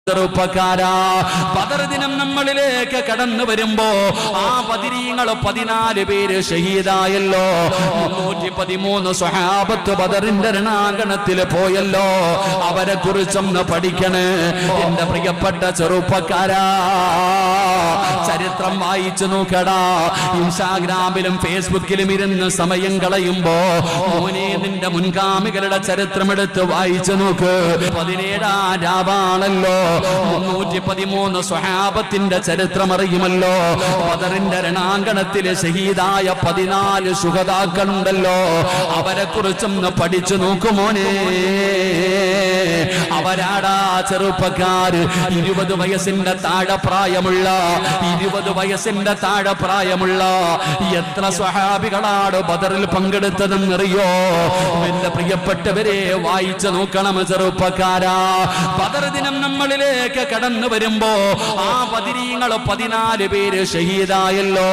ചെറുപ്പക്കാരാ, ബദർ ദിനം നമ്മളിലേക്ക് കടന്നു വരുമ്പോ ആ ബദരീങ്ങൾ 14 പേര് ഷഹീദായല്ലോ. 313 സ്വഹാബത്ത് ബദറിന്റെ രണാങ്കണത്തിൽ പോയല്ലോ. അവരെ കുറിച്ചൊന്ന് പഠിക്കണേ എന്റെ പ്രിയപ്പെട്ട ചെറുപ്പക്കാരാ. ചരിത്രം വായിച്ചു നോക്കടാ. ഇൻസ്റ്റാഗ്രാമിലും ഫേസ്ബുക്കിലും ഇരുന്ന് സമയം കളയുമ്പോ മോനെ നിന്റെ മുൻഗാമികളുടെ ചരിത്രം എടുത്ത് വായിച്ചു നോക്ക്. 17-ാം രാവാണല്ലോ. 313 സ്വഹാബത്തിന്റെ ചരിത്രം അറിയുമല്ലോ. ബദറിന്റെ രണാങ്കണത്തിലെ ഷഹീദായ 14 ശുഹദാക്കളുണ്ടല്ലോ. അവരെ കുറിച്ചൊന്ന് പഠിച്ചു നോക്കുമോനെ. അവരാടാ ചെറുപ്പക്കാര്. 20 വയസ്സിന്റെ താഴെ പ്രായമുള്ള 20 വയസ്സിന്റെ താഴെ പ്രായമുള്ള എത്ര സ്വഹാബികളാണ് ബദറിൽ പങ്കെടുത്തതെന്നറിയോ? എന്റെ പ്രിയപ്പെട്ടവരെ വായിച്ചു നോക്കണം ചെറുപ്പക്കാരാ. ബദർ ദിനം നമ്മളിലേക്ക് കടന്നു വരുമ്പോ ആ ബദരീങ്ങൾ 14 പേര് ഷഹീദായല്ലോ.